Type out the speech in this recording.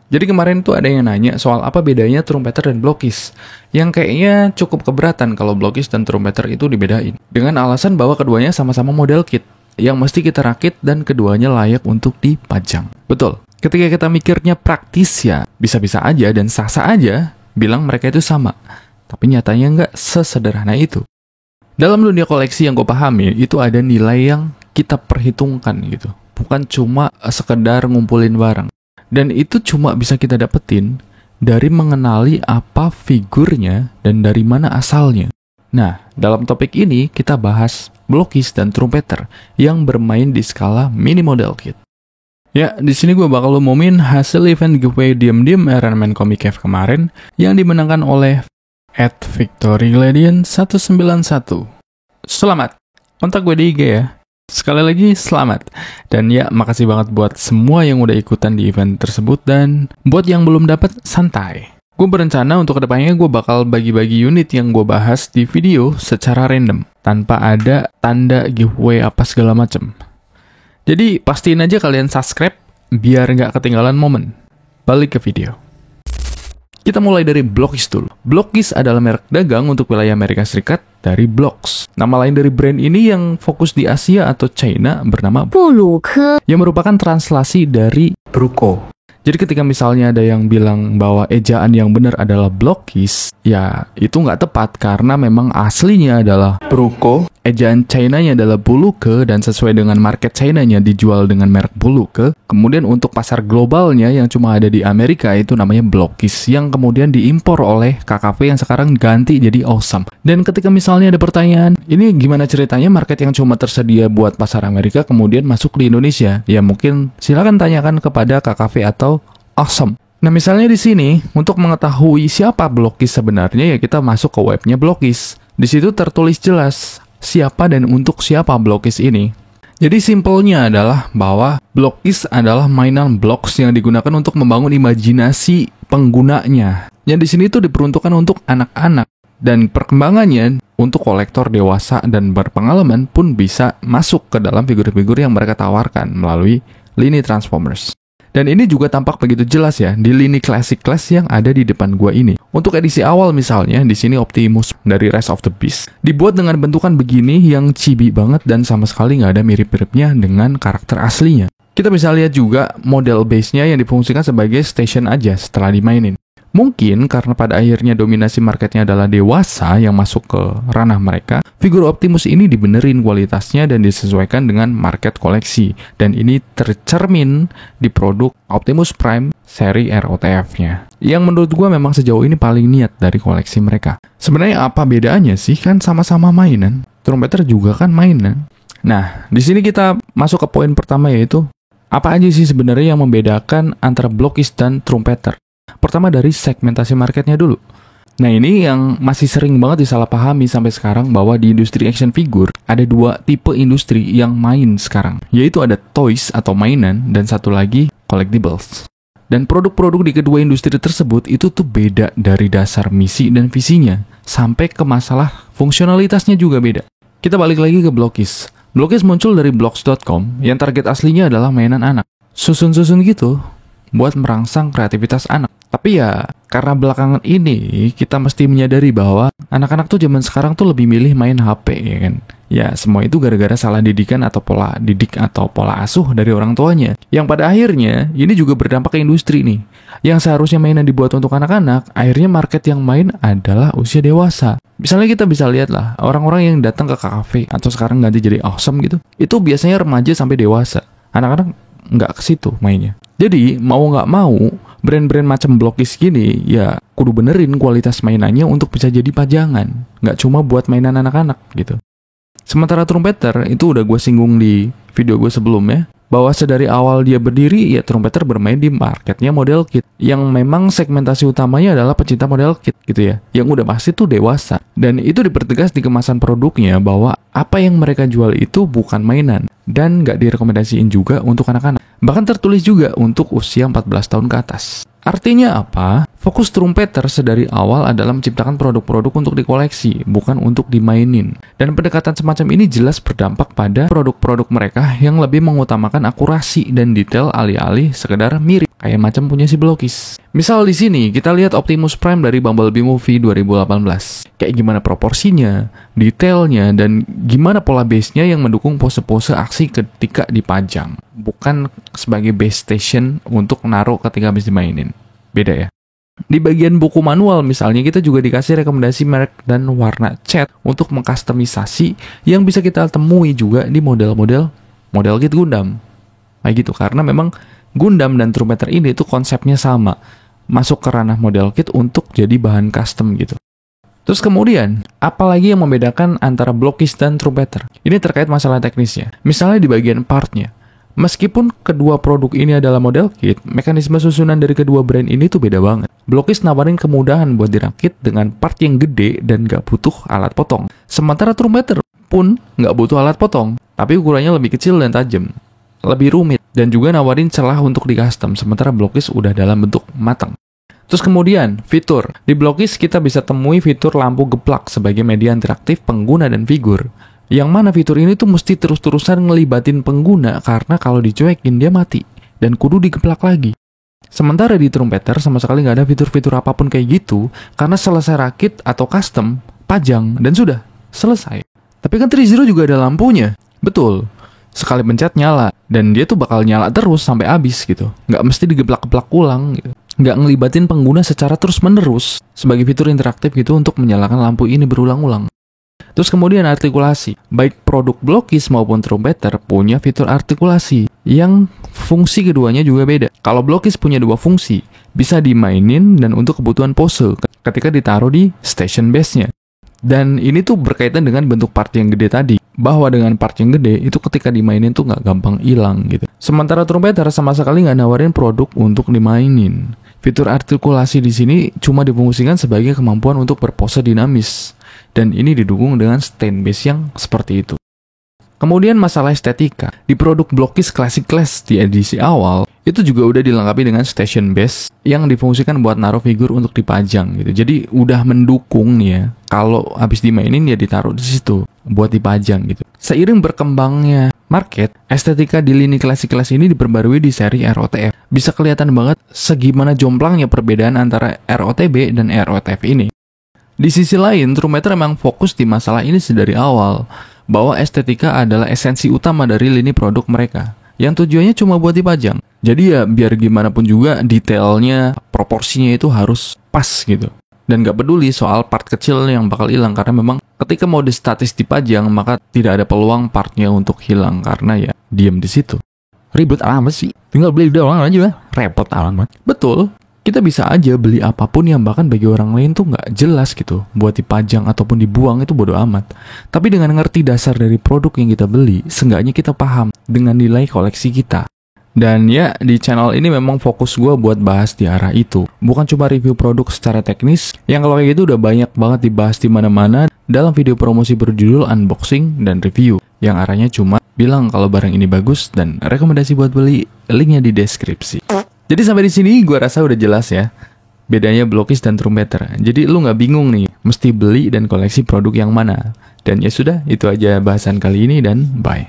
Jadi kemarin tuh ada yang nanya soal apa bedanya trumpeter dan blockis. Yang kayaknya cukup keberatan kalau blockis dan trumpeter itu dibedain. Dengan alasan bahwa keduanya sama-sama model kit yang mesti kita rakit dan keduanya layak untuk dipajang. Betul. Ketika kita mikirnya praktis ya, bisa-bisa aja dan sah-sah aja bilang mereka itu sama. Tapi nyatanya nggak sesederhana itu. Dalam dunia koleksi yang gue pahami, itu ada nilai yang kita perhitungkan gitu. Bukan cuma sekedar ngumpulin barang. Dan itu cuma bisa kita dapetin dari mengenali apa figurnya dan dari mana asalnya. Nah, dalam topik ini kita bahas blockis dan trumpeter yang bermain di skala mini model kit. Ya, di sini gue bakal umumin hasil event giveaway diem-diem Iron Man Comic Cave kemarin yang dimenangkan oleh @VictoryGladian191. Selamat, kontak gue di IG ya. Sekali lagi, selamat. Dan ya, makasih banget buat semua yang udah ikutan di event tersebut. Dan buat yang belum dapat, santai. Gue berencana untuk kedepannya gue bakal bagi-bagi unit yang gue bahas di video secara random. Tanpa ada tanda giveaway apa segala macem. Jadi, pastiin aja kalian subscribe biar nggak ketinggalan momen. Balik ke video. Kita mulai dari Blockis dulu. Blockis adalah merek dagang untuk wilayah Amerika Serikat dari Blocks. Nama lain dari brand ini yang fokus di Asia atau China bernama Buluke, yang merupakan translasi dari Bruko. Jadi ketika misalnya ada yang bilang bahwa ejaan yang benar adalah Blockis, ya itu nggak tepat karena memang aslinya adalah Bruko, ejaan China-nya adalah Buluke, dan sesuai dengan market China-nya dijual dengan merek Buluke. Kemudian untuk pasar globalnya yang cuma ada di Amerika itu namanya Blockis, yang kemudian diimpor oleh KKV yang sekarang ganti jadi Awesome. Dan ketika misalnya ada pertanyaan, ini gimana ceritanya market yang cuma tersedia buat pasar Amerika kemudian masuk di Indonesia? Ya mungkin silakan tanyakan kepada KKV atau Awesome. Nah misalnya di sini, untuk mengetahui siapa Blockis sebenarnya ya kita masuk ke webnya Blockis. Di situ tertulis jelas siapa dan untuk siapa Blockis ini. Jadi simpelnya adalah bahwa Blockis adalah mainan blocks yang digunakan untuk membangun imajinasi penggunanya. Yang di sini tuh diperuntukkan untuk anak-anak dan perkembangannya untuk kolektor dewasa dan berpengalaman pun bisa masuk ke dalam figur-figur yang mereka tawarkan melalui lini Transformers. Dan ini juga tampak begitu jelas ya di lini Classic Class yang ada di depan gua ini. Untuk edisi awal misalnya, di sini Optimus dari Rise of the Beast dibuat dengan bentukan begini yang chibi banget dan sama sekali nggak ada mirip-miripnya dengan karakter aslinya. Kita bisa lihat juga model base-nya yang difungsikan sebagai station aja setelah dimainin. Mungkin karena pada akhirnya dominasi marketnya adalah dewasa yang masuk ke ranah mereka, figur Optimus ini dibenerin kualitasnya dan disesuaikan dengan market koleksi. Dan ini tercermin di produk Optimus Prime seri ROTF-nya. Yang menurut gue memang sejauh ini paling niat dari koleksi mereka. Sebenarnya apa bedanya sih? Kan sama-sama mainan. Trumpeter juga kan mainan. Nah, di sini kita masuk ke poin pertama yaitu, apa aja sih sebenarnya yang membedakan antara Blockis dan Trumpeter? Pertama dari segmentasi marketnya dulu. Nah ini yang masih sering banget disalahpahami sampai sekarang bahwa di industri action figure ada dua tipe industri yang main sekarang. Yaitu ada toys atau mainan dan satu lagi collectibles. Dan produk-produk di kedua industri tersebut itu tuh beda dari dasar misi dan visinya. Sampai ke masalah fungsionalitasnya juga beda. Kita balik lagi ke Blockis. Blockis muncul dari Blocks.com yang target aslinya adalah mainan anak. Susun-susun gitu buat merangsang kreativitas anak. Tapi ya, karena belakangan ini kita mesti menyadari bahwa anak-anak tuh zaman sekarang tuh lebih milih main HP, ya kan? Ya, semua itu gara-gara salah didikan atau pola didik atau pola asuh dari orang tuanya. Yang pada akhirnya, ini juga berdampak ke industri nih. Yang seharusnya mainan dibuat untuk anak-anak, akhirnya market yang main adalah usia dewasa. Misalnya kita bisa lihat lah, orang-orang yang datang ke kafe atau sekarang ganti jadi Awesome gitu, itu biasanya remaja sampai dewasa. Anak-anak nggak ke situ mainnya. Jadi, mau nggak mau, brand-brand macam Blockis gini, ya kudu benerin kualitas mainannya untuk bisa jadi pajangan. Nggak cuma buat mainan anak-anak gitu. Sementara Trumpeter, itu udah gue singgung di video gue sebelumnya, bahwa sedari awal dia berdiri, ya Trumpeter bermain di marketnya model kit, yang memang segmentasi utamanya adalah pecinta model kit gitu ya, yang udah pasti tuh dewasa. Dan itu dipertegas di kemasan produknya bahwa apa yang mereka jual itu bukan mainan, dan nggak direkomendasiin juga untuk anak-anak. Bahkan tertulis juga untuk usia 14 tahun ke atas. Artinya apa? Fokus trumpeter sedari awal adalah menciptakan produk-produk untuk dikoleksi, bukan untuk dimainin. Dan pendekatan semacam ini jelas berdampak pada produk-produk mereka yang lebih mengutamakan akurasi dan detail alih-alih sekedar mirip, kayak macam punya si Blockies. Misal di sini kita lihat Optimus Prime dari Bumblebee Movie 2018. Kayak gimana proporsinya, detailnya, dan gimana pola base-nya yang mendukung pose-pose aksi ketika dipajang. Bukan sebagai base station untuk naruh ketika habis dimainin. Beda ya. Di bagian buku manual misalnya kita juga dikasih rekomendasi merek dan warna cat untuk mengkustomisasi yang bisa kita temui juga di model kit Gundam. Kayak gitu, karena memang Gundam dan Trumpeter ini tuh konsepnya sama, masuk ke ranah model kit untuk jadi bahan custom gitu. Terus kemudian, apalagi yang membedakan antara Blockies dan Trumpeter? Ini terkait masalah teknisnya. Misalnya di bagian partnya. Meskipun kedua produk ini adalah model kit, mekanisme susunan dari kedua brand ini tuh beda banget. Blockies nawarin kemudahan buat dirakit dengan part yang gede dan gak butuh alat potong. Sementara Trumpeter pun gak butuh alat potong, tapi ukurannya lebih kecil dan tajam, lebih rumit, dan juga nawarin celah untuk di-custom, sementara Blockies udah dalam bentuk matang. Terus kemudian, fitur. Di Blockies kita bisa temui fitur lampu geplak sebagai media interaktif pengguna dan figur. Yang mana fitur ini tuh mesti terus-terusan ngelibatin pengguna karena kalau dicuekin dia mati dan kudu digeplak lagi. Sementara di Trumpeter sama sekali nggak ada fitur-fitur apapun kayak gitu karena selesai rakit atau custom, pajang, dan sudah, selesai. Tapi kan Trizero juga ada lampunya. Betul, sekali pencet nyala dan dia tuh bakal nyala terus sampai habis gitu. Nggak mesti digeplak-geplak ulang gitu. Nggak ngelibatin pengguna secara terus-menerus sebagai fitur interaktif gitu untuk menyalakan lampu ini berulang-ulang. Terus kemudian artikulasi. Baik produk Blockies maupun Trumpeter punya fitur artikulasi yang fungsi keduanya juga beda. Kalau Blockies punya dua fungsi, bisa dimainin dan untuk kebutuhan pose ketika ditaruh di station base-nya. Dan ini tuh berkaitan dengan bentuk part yang gede tadi. Bahwa dengan part yang gede, itu ketika dimainin tuh nggak gampang hilang gitu. Sementara Trumpeter sama sekali nggak nawarin produk untuk dimainin. Fitur artikulasi di sini cuma difungsikan sebagai kemampuan untuk berpose dinamis. Dan ini didukung dengan stand base yang seperti itu. Kemudian masalah estetika. Di produk Blockies Classic Class di edisi awal, itu juga udah dilengkapi dengan station base yang difungsikan buat naruh figur untuk dipajang gitu. Jadi udah mendukung nih ya. Kalau habis dimainin ya ditaruh di situ buat dipajang gitu. Seiring berkembangnya market, estetika di lini Classic Class ini diperbarui di seri ROTF. Bisa kelihatan banget segimana jomplangnya perbedaan antara ROTB dan ROTF ini. Di sisi lain, Trumpeter memang fokus di masalah ini sedari awal, bahwa estetika adalah esensi utama dari lini produk mereka, yang tujuannya cuma buat dipajang. Jadi ya biar gimana pun juga detailnya, proporsinya itu harus pas gitu. Dan gak peduli soal part kecil yang bakal hilang, karena memang ketika mode statis dipajang, maka tidak ada peluang partnya untuk hilang, karena ya diem di situ. Ribet amat sih, tinggal beli doang aja, repot amat. Betul. Kita bisa aja beli apapun yang bahkan bagi orang lain tuh nggak jelas gitu. Buat dipajang ataupun dibuang itu bodo amat. Tapi dengan ngerti dasar dari produk yang kita beli, seenggaknya kita paham dengan nilai koleksi kita. Dan ya, di channel ini memang fokus gue buat bahas di arah itu. Bukan cuma review produk secara teknis, yang kalau kayak gitu udah banyak banget dibahas di mana-mana dalam video promosi berjudul unboxing dan review. Yang arahnya cuma bilang kalau barang ini bagus dan rekomendasi buat beli, linknya di deskripsi. Jadi sampai di sini gue rasa udah jelas ya bedanya Blockies dan Trumpeter. Jadi lu nggak bingung nih mesti beli dan koleksi produk yang mana. Dan ya sudah, itu aja bahasan kali ini dan bye.